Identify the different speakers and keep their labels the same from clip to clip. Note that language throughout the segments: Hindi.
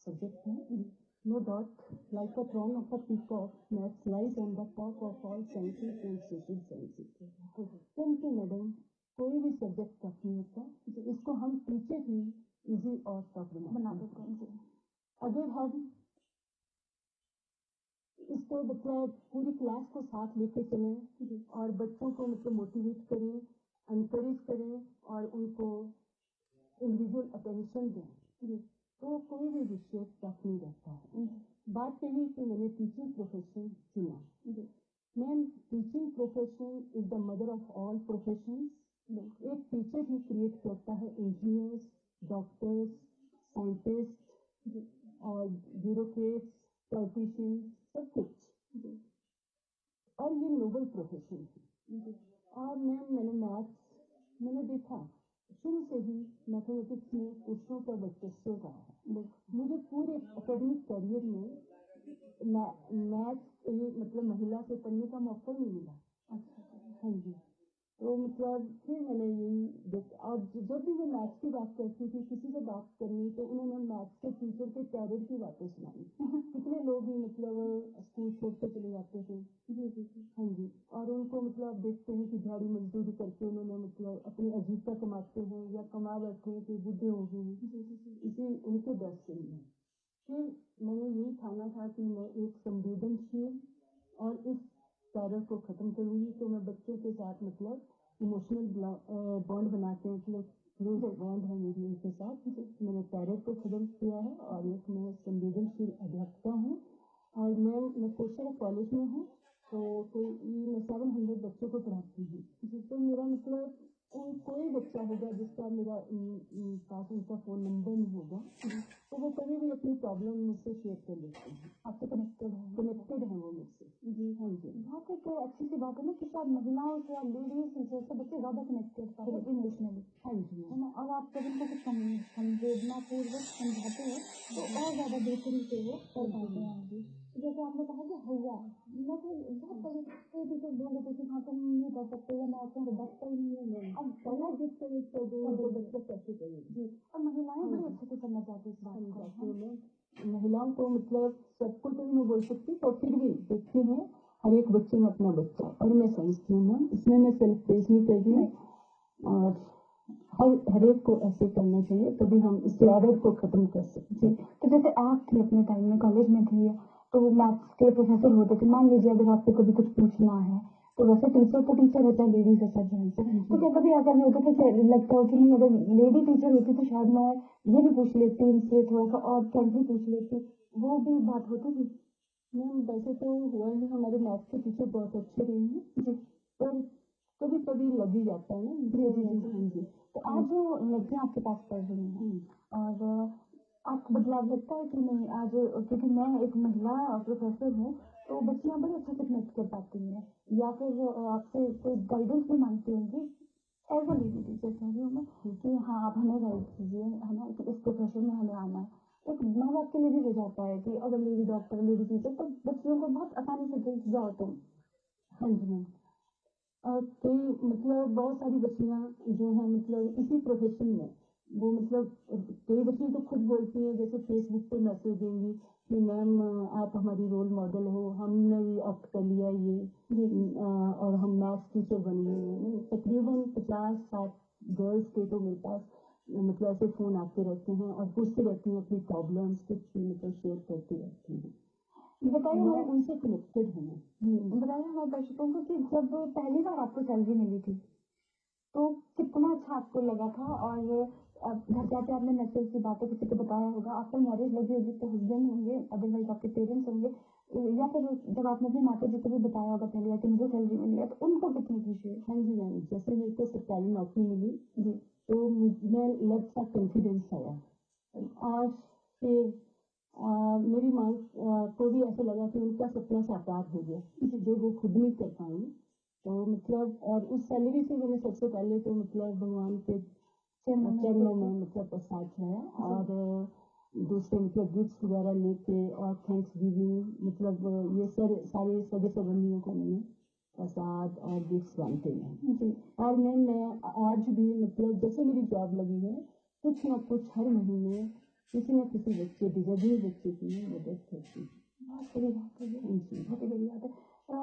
Speaker 1: सब्जेक्ट है। No doubt like a throne of a peacock maths lies on the top of all sciences and social sciences. क्योंकि मैडम कोई भी सब्जेक्ट टफ नहीं होता, इसको हम टीचर ही इजी और टफ बना देते हैं। अगर हम इसको मतलब पूरी क्लास को साथ लेके चलें और बच्चों को मतलब मोटिवेट करें, एनकरेज करें और उनको इंडिविजुअल अटेंशन दें, तो कोई भी विषय टफ नहीं रहता है। बात कही कि मैंने टीचिंग प्रोफेशन चुना। Ma'am teaching profession is the mother of all profession. एक टीचर ही क्रिएट करता है इंजीनियर्स, डॉक्टर्स, साइंटिस्ट और ब्यूरोक्रेट्स, पॉलिटिशियंस, सब कुछ। और ये नोबल प्रोफेशन है। और मैंने मैंने देखा शुरू से ही मैथमेटिक्स में पुरुषों का वर्चस्व रहा है। मुझे पूरे एकेडमिक करियर में मैथ्स मतलब महिला से पढ़ने का मौका नहीं मिला। अच्छा, हाँ जी। तो मतलब फिर मैंने यही देखा, और जब भी मैं मैथ्स की बात करती थी, किसी से बात करनी, तो उन्होंने मैथ्स के टीचर के कैरियर की बातें सुनाई। कितने लोग ही मतलब स्कूल छोड़ के चले जाते थे। जी, हाँ जी। और उनको मतलब आप देखते हैं कि दिहाड़ी मजदूरी करके उन्होंने मतलब अपनी आजीविका कमाते हैं या कमा बैठे हैं कि बुढ़े हो गए हैं, इसी उनके दस से ही है। फिर मैंने यही ठाना था कि मैं एक संवेदनशील और इस कैरियर को खत्म करूंगी, तो मैं बच्चों के साथ मतलब इमोशनल बॉन्ड बनाते हैं, क्लोज बॉन्ड है मेरी उनके साथ। मैंने कैरियर को खत्म किया है और एक मैं संवेदनशील अध्यापिका हूँ और मैं कोशा कॉलेज में हूँ। तो मैं 700 बच्चों को पढ़ाती हूँ। तो मेरा मतलब कोई बच्चा होगा जिसका मेरा पास उनका फोन नंबर नहीं होगा, तो वो कभी भी अपनी प्रॉब्लम मुझसे शेयर कर लेते हैं। आपसे कनेक्टेड है वो मुझसे। जी, हाँ जी। बहुत एक अच्छी सी बात है ना कि शायद महिलाओं से या लेडीज से बच्चे ज्यादा कनेक्टेड है इमोशनली। हाँ जी, है ना। और आप जब उनको कुछ संवेदनापूर्वक समझाते हैं तो और ज्यादा बेहतरी से वो कर पाते हैं। जैसे आपने कहा कि हैया मतलब बहुत कोई भी बोल देते कि हाँ तुम नहीं कर सकते या मैं आपको बचता ही नहीं है। अब पहला जिस तरह से दो बच्चे कैसे करेंगे जी। और महिलाएं बड़ी अच्छे से करना चाहती है इस बात को। महिलाओं को मतलब सबको तो नहीं बोल सकती, तो फिर भी देखते हैं हर एक बच्चे में अपना बच्चा, और मैं समझती हूँ इसमें मैं सेल्फ प्रेस नहीं कर रही हूँ और हर एक को ऐसे करना चाहिए, तभी हम इस लैडर को खत्म कर सकते हैं। तो जैसे आप थी अपने टाइम में कॉलेज में थी तो मैथ्स के प्रोफेसर होते थे, मान लीजिए अगर आपको कभी कुछ पूछना है तो वैसे टीचर तो टीचर होता है, लेडीज होता है, तो क्या कभी ऐसा नहीं होता कि लगता हो कि नहीं अगर लेडी टीचर होती तो शायद मैं ये भी पूछ लेती इनसे थोड़ा सा और फ्रेंडली पूछ लेती, वो भी बात होती थी? मैम वैसे तो हुआ नहीं, हमारे मैथ्स के टीचर बहुत अच्छे रहे हैं जी, पर कभी कभी लग ही जाता है ना। हाँ जी। तो आज जो लड़कियां आपके पास पढ़ रही हैं और आपको बदलाव लगता है कि नहीं आज, क्योंकि मैं एक महिला प्रोफेसर हूँ तो बच्चियां बड़े अच्छे से कनेक्ट कर पाती हैं, या फिर आपसे कोई गाइडेंस भी मांगती होंगी एज अ लेडी टीचर कह रही हूँ मैं कि हाँ आप हमें गाइड कीजिए, है ना, कि इस प्रोफेशन में हमें आना है। एक माँ बाप के लिए भी हो जाता है कि अगर लेडी डॉक्टर लेडी टीचर तो बच्चियों को बहुत आसानी से देख जाओ तुम। हाँ जी मैम। कई मतलब बहुत सारी बच्चियां जो है मतलब इसी प्रोफेशन में वो मतलब कई बच्चियां तो खुद बोलती है, जैसे फेसबुक पे मैसेज देंगी कि मैम आप हमारी रोल मॉडल हो, हमने भी ऑप्ट कर लिया ये और हम मैथ्स टीचर बन गए हैं। तकरीबन 50-60 गर्ल्स के तो मेरे पास मतलब ऐसे फोन आते रहते हैं और पूछते रहती हैं अपनी प्रॉब्लम्स कुछ मतलब शेयर करती रहती हैं। बताइए मैं उनसे कनेक्टेड हूँ। बताइए हमारे दर्शकों को कि जब पहली बार आपको सैलरी मिली थी तो कितना अच्छा आपको लगा था, और घर जाके आपने मैसेज की बातें किसी को बताया होगा, आफ्टर मैरिज लगी होगी तो हस्बैंड होंगे, अदरवाइज आपके पेरेंट्स होंगे, या फिर जब आपने अपने माता जी को भी बताया होगा पहली बार कि मुझे सैलरी मिली है तो उनको कितनी खुशी है? हाँ जी मैम, जैसे मेरे को सरकारी नौकरी मिली जी तो मुझे अलग सा कॉन्फिडेंस आया और फिर मेरी माँ को भी ऐसा लगा कि उनका सपना साकार हो गया जो वो खुद नहीं कर पाई। तो मतलब और उस सैलरी से मैंने सबसे पहले तो मतलब भगवान के चरणों में मतलब प्रसाद चढ़ाया और दूसरे मतलब गिफ्ट वगैरह लेके और थैंक्स गिविंग मतलब ये सारे सगे संबंधियों को मैंने प्रसाद और गिफ्ट बांटे हैं। और मैं आज भी मतलब जैसे मेरी जॉब लगी है कुछ ना कुछ हर महीने किसी न किसी बच्चे डिजर्विंग बच्चे की मदद करती है।
Speaker 2: बहुत बड़ी बात है ये,
Speaker 1: जी।
Speaker 2: बहुत ही बड़ी बात है।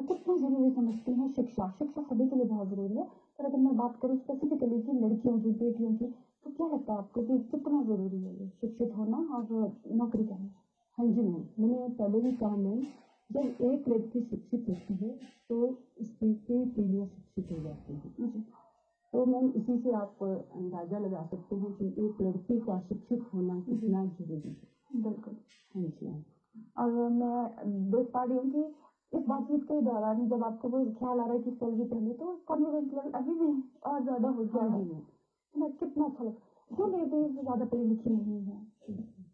Speaker 2: कितना ज़रूरी समझती हैं शिक्षा? शिक्षा सभी के लिए बहुत ज़रूरी है, पर अगर मैं बात करूँ स्पेसिफिकली कि लड़कियों की, बेटियों की, तो क्या लगता है आपको कि कितना ज़रूरी है ये शिक्षित होना और नौकरी करना?
Speaker 1: हाँ जी मैम, मैंने पहले भी कहा मैम, जब एक लड़की शिक्षित होती है तो उसकी कई पीढ़ियाँ शिक्षित हो जाती हैं।
Speaker 2: जी,
Speaker 1: तो मैम इसी से आप अंदाजा लगा सकते हैं कि एक लड़की का शिक्षित होना कितना जरूरी है।
Speaker 2: बिल्कुल।
Speaker 1: हाँ जी मैम।
Speaker 2: और मैं देख पा रही हूँ कि इस बातचीत के दौरान जब आपको वो ख्याल आ रहा है कि चल भी पहले, तो कॉन्फिडेंस लेवल अभी भी और ज़्यादा हो गया
Speaker 1: हाँ
Speaker 2: है।
Speaker 1: जी मैम।
Speaker 2: मैं कितना अच्छा लगता है। जो लेडीज ज़्यादा पढ़ी लिखी नहीं है,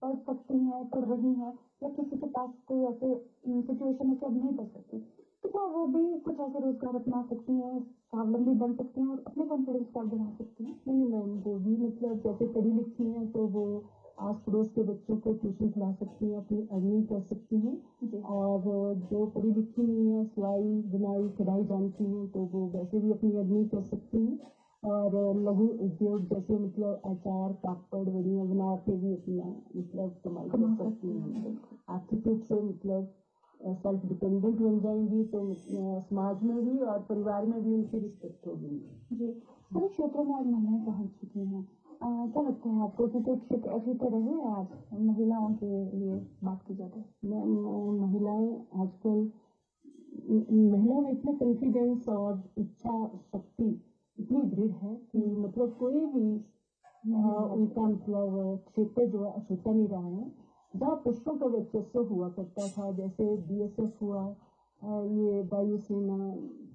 Speaker 2: पढ़ सकती हैं, पढ़ रही हैं, या किसी के पास कोई ऐसे सिचुएशन है कि अब नहीं पढ़ सकती, तो क्या वो भी कुछ ऐसे रोजगार अपना सकती हैं, स्वावलंबी बन सकती हैं और अपने कॉन्फिडेंस को बढ़ा सकती हैं?
Speaker 1: नहीं मैम, वो भी मतलब जैसे पढ़ी लिखी हैं तो वो आस पड़ोस के बच्चों को ट्यूशन पढ़ा सकती हैं, अपनी अर्निंग कर सकती हैं।
Speaker 2: जी,
Speaker 1: और जो पढ़ी लिखी नहीं है, सिलाई बुनाई कढ़ाई जानती हैं, तो वो वैसे भी अपनी अर्निंग कर सकती हैं। और लघु उद्योग जैसे मतलब अचार पापड़ बड़ियाँ बना के भी अपना मतलब कमाई कर सकती हैं। आर्थिक रूप से मतलब सेल्फ डिपेंडेंट बन जाएंगी तो समाज में भी और परिवार में भी उनकी रिस्पेक्ट होगी।
Speaker 2: जी। सभी क्षेत्रों में आज महिलाएं पहुंच चुकी हैं। क्या लगता है आपको कि कोई क्षेत्र ऐसी तो रही है आज महिलाओं के लिए बात की जाए तो?
Speaker 1: महिलाएं आजकल महिलाओं में इतना कॉन्फिडेंस और इच्छा शक्ति इतनी दृढ़ है कि मतलब कोई भी उनका मतलब क्षेत्र जो है अछूता नहीं रहा है। जहाँ पुरुषों का वर्चस्व हुआ करता था, जैसे बीएसएफ हुआ, ये वायुसेना,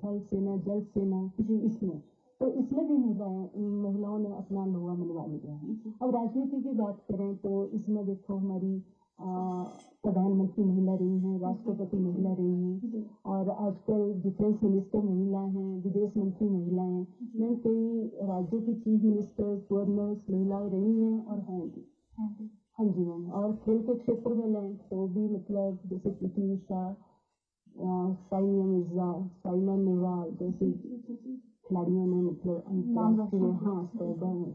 Speaker 1: थल सेना, जल सेना जी, इसमें तो इसमें भी महिलाओं ने अपना लोहा मनवा लिया है। अब राजनीति की बात करें तो इसमें देखो हमारी प्रधानमंत्री महिला रही हैं, राष्ट्रपति महिला रही हैं, और आजकल डिफेंस मिनिस्टर महिला हैं, विदेश मंत्री महिला हैं, मैं कई राज्यों की चीफ मिनिस्टर गवर्नर्स महिलाएं रही हैं और हैं भी। हाँ जी मैम। और खेल के क्षेत्र में लें तो भी मतलब जैसे पीटी उषा, साइना मिर्जा, साइना नेहवाल जैसी खिलाड़ियों ने मतलब अंतर्राष्ट्रीय स्पर्धा में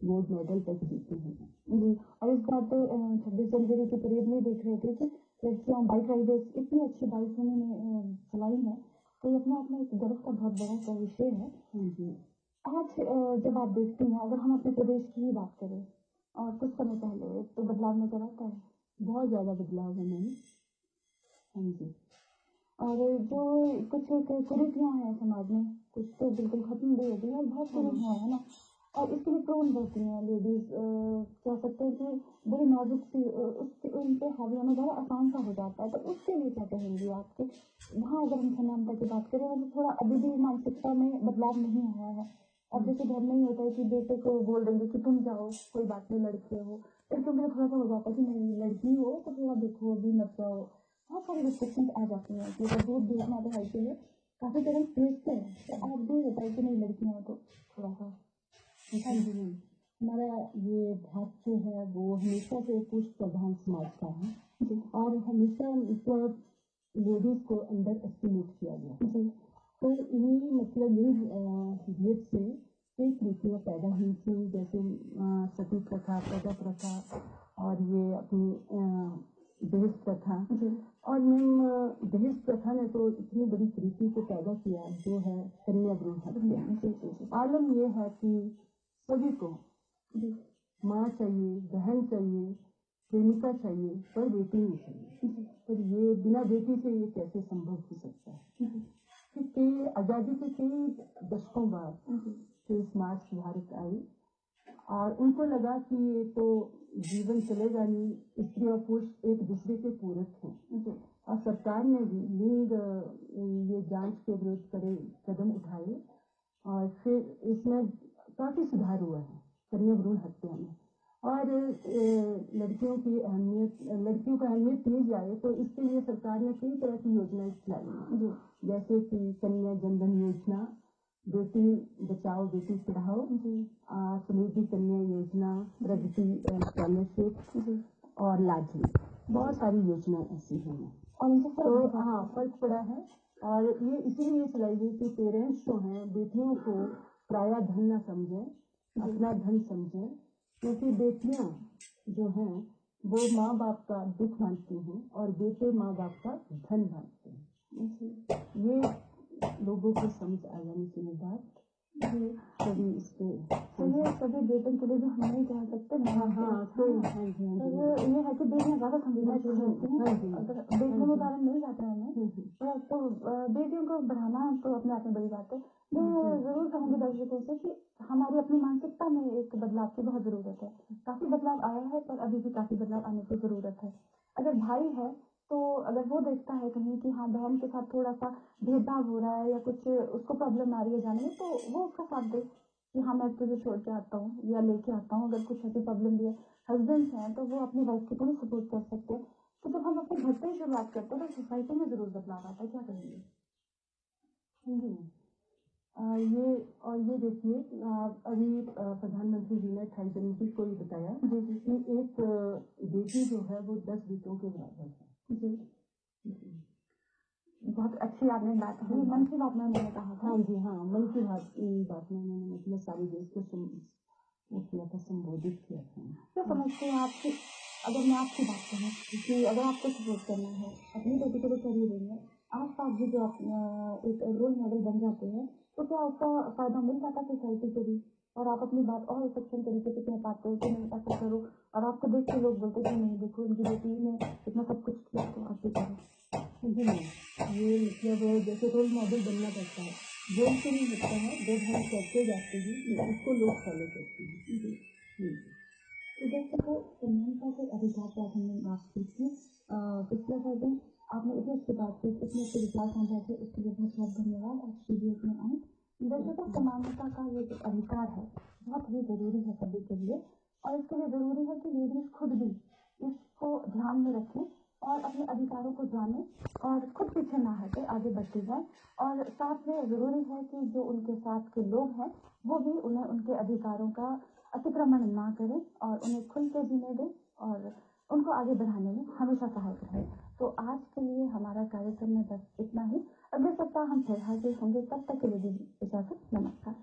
Speaker 1: गोल्ड मेडल तक जीते हैं
Speaker 2: जी। और इस बार तो 26 जनवरी की परेड में देख रहे थे कि लड़कियां बाइक राइडर्स इतनी अच्छी बाइक उन्होंने चलाई है, तो ये अपने आप में एक गर्व का बहुत बड़ा विषय है।
Speaker 1: हाँ जी।
Speaker 2: आज जब आप देखती हैं, अगर हम अपने प्रदेश की ही बात करें और कुछ समय पहले, तो बदलाव नजर आता है?
Speaker 1: बहुत ज्यादा बदलाव है मैम। हाँ जी।
Speaker 2: और जो कुछ कुरीतियां हैं समाज में, कुछ तो बिल्कुल खत्म भी हो गई और बहुत कुरीतियां है ना, और इसके लिए प्रोन रहती हैं लेडीज। कह सकते हैं कि बड़ी नाजुक सी उसके उन पे हावी होना ज़्यादा आसान सा हो जाता है, तो उसके लिए क्या कहेंगी आपके? वहाँ अगर हम समानता की बात करें तो थोड़ा अभी भी मानसिकता में बदलाव नहीं आया है। अब जैसे घर में ही होता है कि बेटे को बोल देंगे कि तुम जाओ, कोई बात नहीं, लड़के हो, लड़कियों में थोड़ा सा हो जाता है कि नहीं लड़की हो तो थोड़ा देखो, अभी मत जाओ। बहुत सारी रिस्ट्रिक्शन आ जाती हैं कि अगर दूध देखना तो हाई के लिए काफी पेरेंट्स भेजते हैं, तो आप भी होता है कि नहीं लड़कियां तो थोड़ा सा।
Speaker 1: हाँ जी मैम। हमारा ये भारत जो है वो हमेशा से पुरुष प्रधान समाज का है और हमेशा मतलब लेडीज को अंडर एस्टिमेट किया गया जी। तो इन्हीं मतलब यही भेद से कई कृतियाँ पैदा हुई थी, जैसे सती प्रथा, प्रजा प्रथा और ये अपनी दहेज प्रथा। और मैम दहेज प्रथा ने तो इतनी बड़ी कृति को पैदा किया जो है कन्या भ्रूण हत्या। आलम ये है कि सभी को माँ चाहिए, बहन चाहिए, प्रेमिका चाहिए, पर बेटी नहीं चाहिए। पर ये बिना बेटी से ये कैसे संभव हो सकता है? क्योंकि आजादी के कई दशकों बाद समाज सुधारक आई और उनको लगा कि ये तो जीवन चलेगा नहीं, स्त्री और पुरुष एक दूसरे के पूरक हैं। और सरकार ने भी लिंग ये जांच के विरुद्ध कड़े कदम उठाए और फिर इसमें काफी सुधार हुआ है कन्या भ्रूण हत्या में। और लड़कियों की अहमियत दी जाए तो इसके लिए सरकार ने कई तरह की योजनाएं चलाई, जैसे कि कन्या जनधन योजना, बेटी बचाओ बेटी पढ़ाओ, समृद्धि कन्या योजना, प्रगति स्कॉलरशिप और लाडली, बहुत सारी योजनाएं ऐसी हैं। और इनसे फर्क पड़ा है। और ये इसीलिए चलाई गई कि पेरेंट्स जो हैं बेटियों को प्रायः धन न समझें, अपना धन समझें, क्योंकि बेटियां जो हैं वो माँ बाप का दुख बांटती हैं और बेटे माँ बाप का धन बांटते हैं। ये लोगों को समझ आ जानी चाहिए बात। कभी इस पे
Speaker 2: चलिए सभी बेटों के लिए भी हम नहीं कह सकते।
Speaker 1: तो
Speaker 2: ये है कि बेटियां ज्यादा संवेदनशील होती हैं। अगर बेटियों में उदाहरण मिल जाते हैं हमें तो बेटियों को बढ़ाना तो अपने आप में बड़ी बात है। मैं जरूर कहूंगी दर्शकों से कि हमारी अपनी मानसिकता में एक बदलाव की बहुत जरूरत है। काफी बदलाव आया है पर अभी भी काफी बदलाव आने की जरूरत है। अगर भाई है तो अगर वो देखता है कहीं कि हाँ बहन के साथ थोड़ा सा भेदभाव हो रहा है या कुछ उसको प्रॉब्लम आ रही है जाने में, तो वो उसका साथ दे कि हाँ मैं तुझे छोड़ के आता हूँ या लेके आता हूँ। अगर कुछ ऐसी प्रॉब्लम भी है, हस्बैंड हैं तो वो अपनी वाइफ की पूरी सपोर्ट कर सकते हैं। तो जब हम अपने घर से ही शुरुआत करते हैं तो सोसाइटी में जरूर बदलाव आता है। क्या कहेंगे?
Speaker 1: ये देखिए अभी प्रधानमंत्री जी ने 28 जनवरी को ही बताया कि एक बेटी जो है वो 10 बेटों के बराबर है।
Speaker 2: जी बहुत अच्छी आपने बात की। मन की बात में मैंने कहा था।
Speaker 1: मन की बात में मैंने मतलब सारे देश को किया था, संबोधित किया था।
Speaker 2: क्या समझते हैं आप? अगर मैं आपकी बात कहूँ कि अगर आपको सपोर्ट करना है अपनी बेटी को, तो करियर में आस पास भी जो आप एक रोल मॉडल बन जाते हैं, तो क्या उसका फायदा मिल पाता सोसाइटी को भी और आप अपनी बात और सक्षम तरीके से कह पाते हो कि नहीं ऐसा करो, और आपको देख के लोग बोलते कि नहीं देखो इनकी बेटी ने इतना सब कुछ किया तो आप भी करो।
Speaker 1: जी नहीं, ये मतलब जैसे रोल मॉडल बनना पड़ता है, बोल के नहीं होता है, जब हम करते जाते हैं उसको लोग फॉलो करते हैं।
Speaker 2: दर्शकों समानता के अधिकार पर हमने बात की थी पिछले हफ्ते। आपने इतनी अच्छी बात की, इतने अच्छे विचार साझा किए, उसके लिए बहुत बहुत धन्यवाद। आप स्टूडियो में आए। दर्शकों समानता का ये जो अधिकार है बहुत ही जरूरी है सभी के लिए, और इसके लिए जरूरी है कि लेडीज खुद भी इसको ध्यान में रखें और अपने अधिकारों को जाने और खुद पीछे ना हटे, आगे बढ़ते जाए। और साथ में जरूरी है कि जो उनके साथ के लोग हैं वो भी उन्हें उनके अधिकारों का अतिक्रमण ना करें और उन्हें खुल के जीने दें और उनको आगे बढ़ाने में हमेशा सहायक रहे। तो आज के लिए हमारा कार्यक्रम में बस इतना ही। अगले सप्ताह हम फिर हाजिर होंगे, तब तक के लिए इजाजत। नमस्कार।